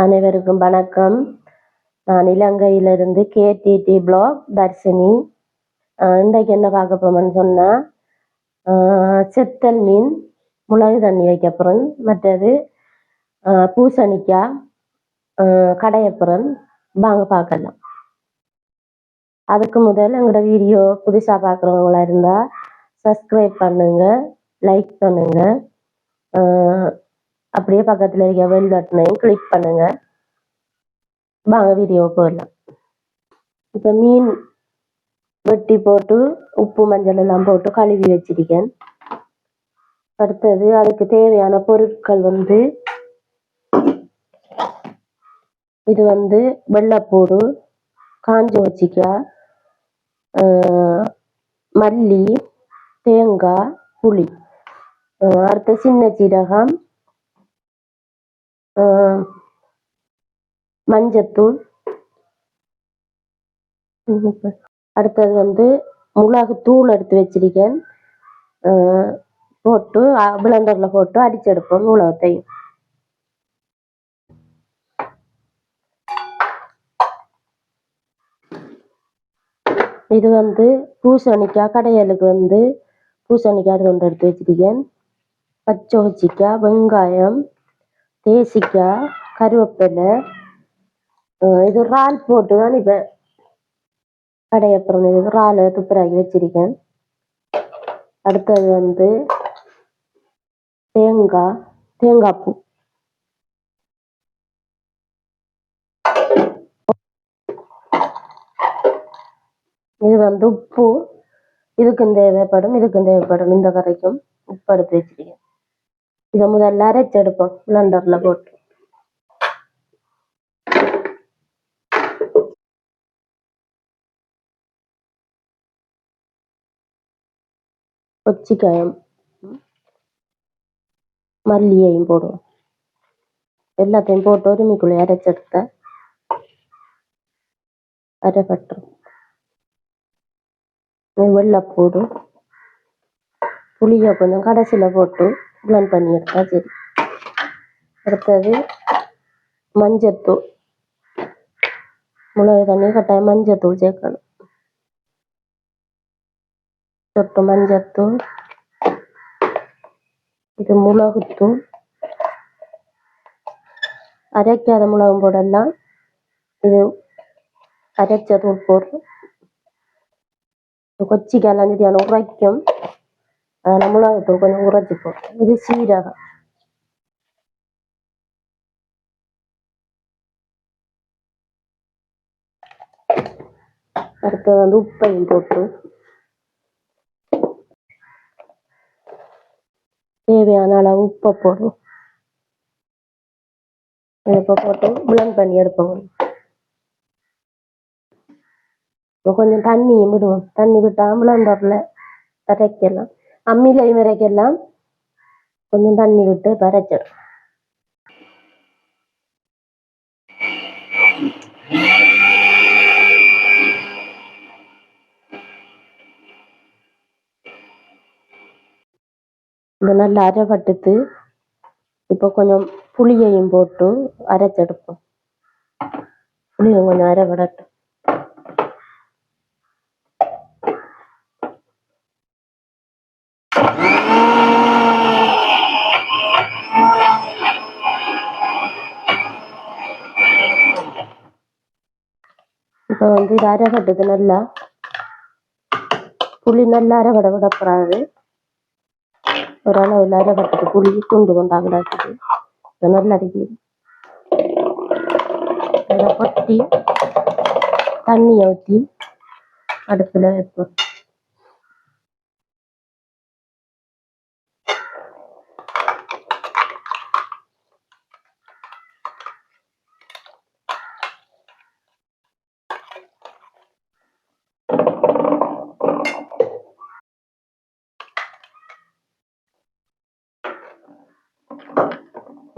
அனைவருக்கும் வணக்கம். நான் இலங்கையிலிருந்து கேடிடி பிளாக் தர்ஷினி. இன்றைக்கு என்ன பார்க்க போறோம்னு சொன்னா, செத்தல் மீன் மிளகு தண்ணி வைக்க போறேன். மற்றது பூசணிக்காய் கடைய போறேன். வாங்க பார்க்கலாம். அதுக்கு முதல் எங்களோட வீடியோ புதுசா பார்க்குறவங்களா இருந்தா சப்ஸ்கிரைப் பண்ணுங்க, லைக் பண்ணுங்க, அப்படியே பக்கத்துல இருக்க பெல் பட்டனையும் கிளிக் பண்ணுங்க. வாங்க வீடியோ போடலாம். இப்போ மீன் வெட்டி போட்டு உப்பு மஞ்சள் எல்லாம் போட்டு கழுவி வச்சிருக்கேன். அடுத்தது அதுக்கு தேவையான பொருட்கள் இது வெள்ளைப்பூடு, காஞ்ச வச்சிக்காய், மல்லி, தேங்காய், புளி, அடுத்த சின்ன சீரகம், மஞ்சத்தூள், அடுத்தது மிளகு தூள் எடுத்து வச்சிருக்கேன். போட்டு பிளண்டர்ல போட்டு அடிச்செடுப்போம் மிளகத்தையும். இது பூசணிக்காய் கடையலுக்கு பூசணிக்காய் கொண்டு எடுத்து வச்சிருக்கேன். பச்சை வச்சிக்காய், வெங்காயம், தேசிக்காய், கருவேப்பிலை, இது இறால் போட்டு தான் இப்ப கடையப்புறம் இது இறாலை துப்புராக்கி வச்சிருக்கேன். அடுத்தது தேங்காய் பூ, இது உப்பு, இதுக்கும் தேவைப்படும் இந்த கரைக்கும் உப்பு எடுத்து வச்சிருக்கேன். இதை முதல்ல அரைச்செடுப்போம் பிளண்டர்ல போட்டு. கொச்சிக்காயம் மல்லியையும் போடுவோம். எல்லாத்தையும் போட்டு ஒருமிக்குள்ளே அரைச்செடுத்த அரைப்பட்டும். வெள்ளைப்பூடு, புளியை கொஞ்சம் கடைசியில போட்டு பிளண்ட் பண்ணி எடுத்தா சரி. அடுத்தது மஞ்சத்தூள், மிளகு தண்ணி கட்டாயம் மஞ்சத்தூள் சேர்க்கணும். சொட்டு மஞ்சத்தூள், இது மிளகுத்தூள், அரைக்காத மிளகும் போடலாம், இது அரைச்ச தூள் போடுறோம். கொச்சிக்காயெல்லாம் சரியான உரைக்கும், அதனால மிளகுத்தூள் கொஞ்சம் உரைச்சி போடுறோம். இது சீரகம், அடுத்தது உப்பையும் போட்டு தேவையான அளவு உப்பை போடும். இப்போ போட்டு பிளண்ட் பண்ணி எடுப்போம். கொஞ்சம் தண்ணியும் விடுவோம். தண்ணி விட்டா பிளண்டர்ல அரைக்கலாம், அம்மிலையும் அரைக்கலாம். கொஞ்சம் தண்ணி விட்டு அரைச்சிடும். இது நல்லா அரைப்பட்டுட்டு இப்போ கொஞ்சம் புளியையும் போட்டு அரைச்செடுப்போம். புளியும் கொஞ்சம் அரைப்படட்டும். இப்போ இது அரைப்பட்டது நல்லா. புளி நல்லா அரைப்பட விடக்கூடாது. ஓரளவு அரைப்பட்டது புளி துண்டு கொண்டாக்குது. நல்லா இருக்குது. அதை கொட்டி தண்ணியை ஊற்றி அடுப்பில் வைப்போம்.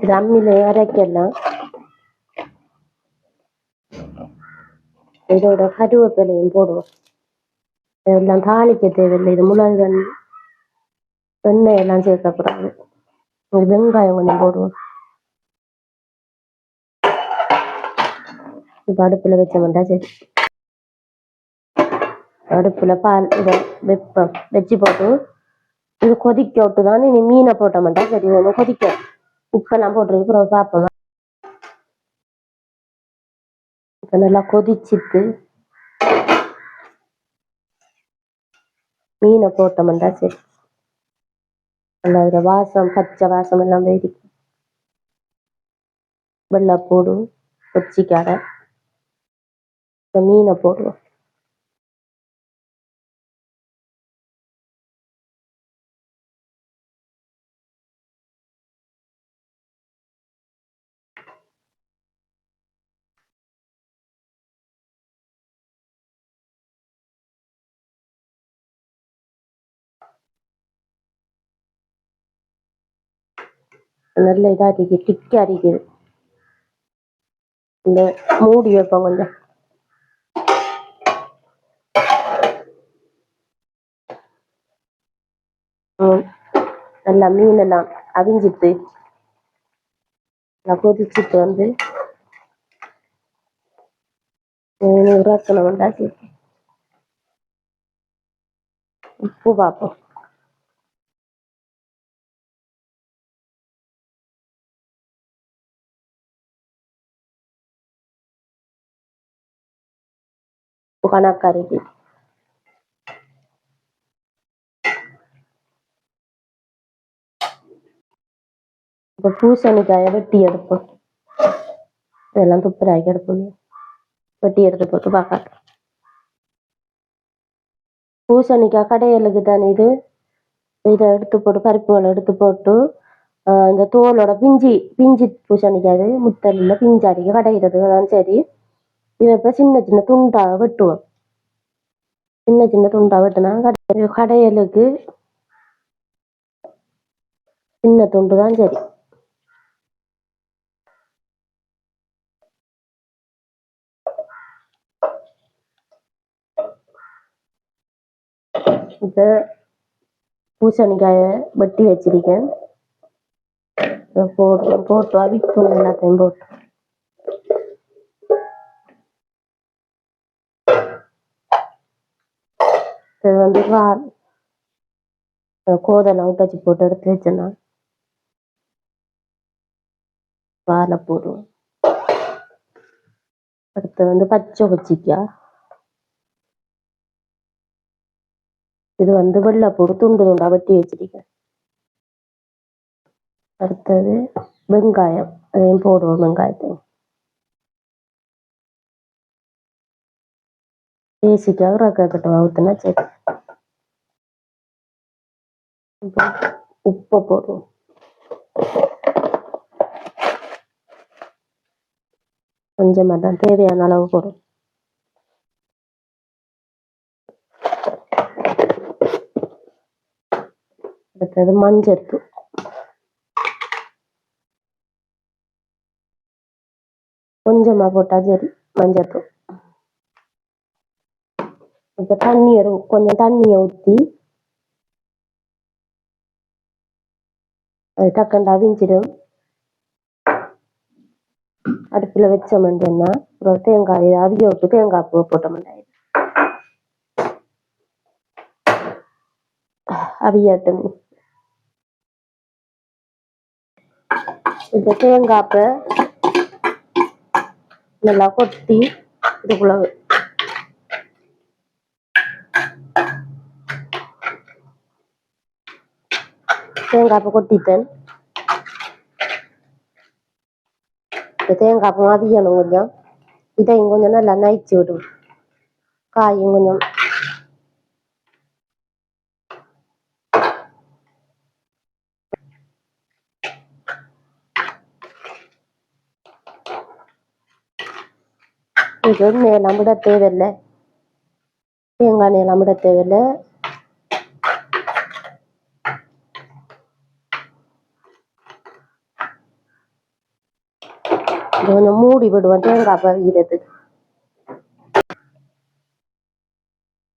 இது அம்மியில அரைக்கலாம். இதோட கருவேப்பிலையும் போடுவோம். இதெல்லாம் தாளிக்க தேவையில்லை. இது மிளகு தண்ணி, எண்ணெய் எல்லாம் சேர்க்கக்கூடாது. வெங்காயம் கொஞ்சம் போடுவோம். இப்போ அடுப்பில் வச்சோம்டா சரி. அடுப்பில் பால் இதை வெப்பம் வச்சு போட்டு இது கொதிக்க விட்டு தான் நீ மீனை போட்டோம்டா சரி. ஒன்று கொதிக்க உப்பெல்லாம் போட்டுருக்கு அப்புறம் பார்ப்போம். இப்போ நல்லா கொதிச்சுட்டு மீனை போட்டோம்டா சரி. நல்லா அதில் வாசம் பச்சை வாசம் எல்லாம் போயிருக்கு. வெள்ளைப்பூடு கொச்சிக்காடை இப்போ மீனை போடுவோம். நல்ல இதாக அரிக்குது, திக்கி அரிக்குது. இந்த மூடி வைப்போம் கொஞ்சம். நல்லா மீனெல்லாம் அவிஞ்சிட்டு நல்லா கொதிச்சுட்டு வந்து உரக்கணும் சரி. உப்பு பார்ப்போம். உப்பு கணக்கரைக்கு இப்போ பூசணிக்காயை வெட்டி எடுப்போம். இதெல்லாம் துப்புராக்கி எடுப்போம். வெட்டி எடுத்து போட்டு பார்க்க. பூசணிக்காய் கடையலுக்கு தானே இது. இதை எடுத்து போட்டு பருப்புகளை எடுத்து போட்டு இந்த தோலோட பிஞ்சி பூசணிக்காய் அது முத்தலில் பிஞ்சாடிக்க கடையிறதுக்கு தான் சரி. இதை இப்போ சின்ன சின்ன துண்டாக வெட்டுவோம். சின்ன சின்ன துண்டாக வெட்டினா கடையலுக்கு சின்ன துண்டு தான் சரி. இப்போ பூசணிக்காயை வெட்டி வச்சிருக்கேன். போட்டு அவிப்போம் எல்லாத்தையும் போட்டு. இது வந்து கோதெல்லாம் ஊட்டாச்சி போட்டு எடுத்து வச்சேன்னா வாழை போடுவோம். அடுத்து வந்து பச்சை கொச்சிக்காய். இது வந்து வெள்ளைப்பூடு துண்டு துண்டா வெட்டி வச்சிருக்கேன். அடுத்தது வெங்காயம், அதையும் போடுவோம். வெங்காயத்தையும் பேசிக்காக ரக்கக்கட்டை ஊற்றுனா சரி. உப்பை போடுவோம். கொஞ்சமாக தான், தேவையான அளவு போடும். அடுத்தது மஞ்சத்தூள். கொஞ்சமாக போட்டால் சரி மஞ்சத்தூள். இப்போ கொஞ்சம் தண்ணியை ஊற்றி அது டக்குன்னு அவிஞ்சிடும். அடுப்பில் வச்சோம்னா அப்புறம் தேங்காய் அவிய விட்டு தேங்காய் பூ போட்டோம்னா அவியட்டும். இந்த தேங்காப்பை நல்லா கொட்டி இதுக்குள்ள தேங்காப்பை கொட்டிட்டேன். இந்த தேங்காய் அவியணும் கொஞ்சம். இதையும் கொஞ்சம் நல்லா நைச்சி விடும். காயும் கொஞ்சம் எண்ணெயெல்லாம் விட தேவையில்லை. தேங்காய் எண்ணெயெல்லாம் விட தேவையில்லை. கொஞ்சம் மூடி விடுவோம் தேங்காய் பவிக்கிறதுக்கு.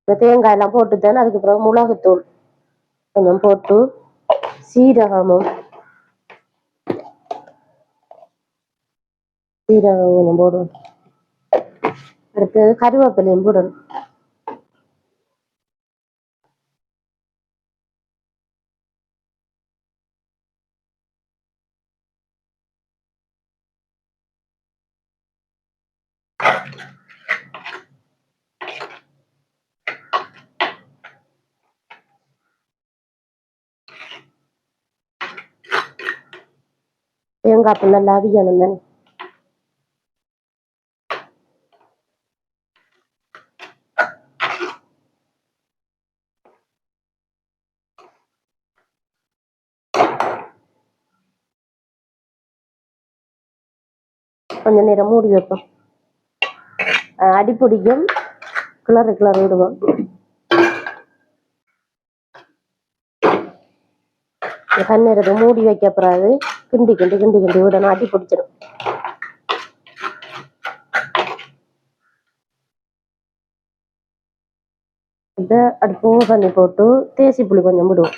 இப்போ தேங்காய் எல்லாம் போட்டுத்தேன். அதுக்கு பிறகு மிளகுத்தூள் கொஞ்சம் போட்டு சீரகம் கொஞ்சம் போடுவோம். அடுத்து கருவேப்பிலையும் போடணும். தேங்காய் நல்லா அவியணும் தானே. கொஞ்ச நேரம் மூடி வைப்போம். அடிப்பிடிக்கும், கிளறு கிளறு விடுவோம். கண்ணீரத்தை மூடி வைக்கப்படுறாது, கிண்டி கிண்டி கிண்டி கிண்டி விடணும், அடி பிடிச்சிடும். இதை அடுப்பு பண்ணி போட்டு தேசி புளி கொஞ்சம் விடுவோம்.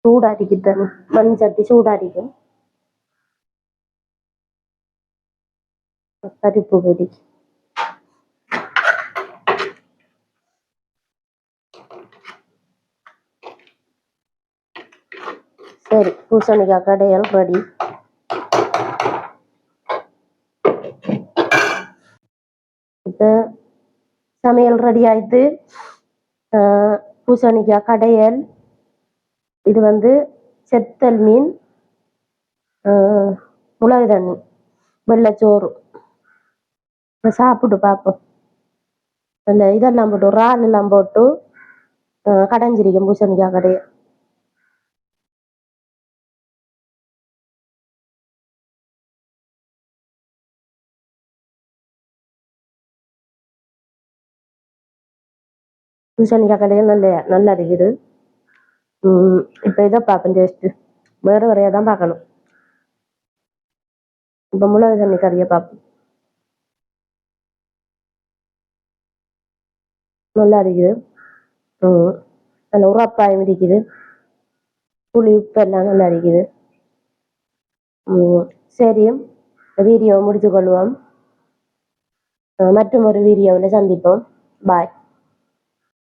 சூடாடிக்கு தண்ணி, மண் சட்டி சூடாடிக்கும். பருப்பு பொடி, சரி, பூசணிக்காய் கடையல் ரெடி. இப்போ சமையல் ரெடி ஆயிடுத்து. பூசணிக்காய் கடையல், இது வந்து செத்தல் மீன், மிளகு தண்ணி, வெள்ளைச்சோறு. சாப்பிட்டு பார்ப்போம். நல்ல இதெல்லாம் போட்டு இறால் எல்லாம் போட்டு கடைஞ்சிருக்கேன் பூசணிக்காய் கடையல். பூசணிக்காய் கடையல் நல்லா இருக்குது. இப்போ இதை பார்ப்பேன் டேஸ்ட்டு. வேறு வரையாக தான் பார்க்கணும். இப்போ மிளகு தண்ணி கறியை பார்ப்போம். நல்லா இருக்குது. நல்ல உரப்பாயம் இருக்குது. புளி உப்பெல்லாம் நல்லா இருக்குது. சரி, வீடியோவை முடித்து கொள்வோம். மற்றும் ஒரு வீடியோவில் சந்திப்போம். பாய்.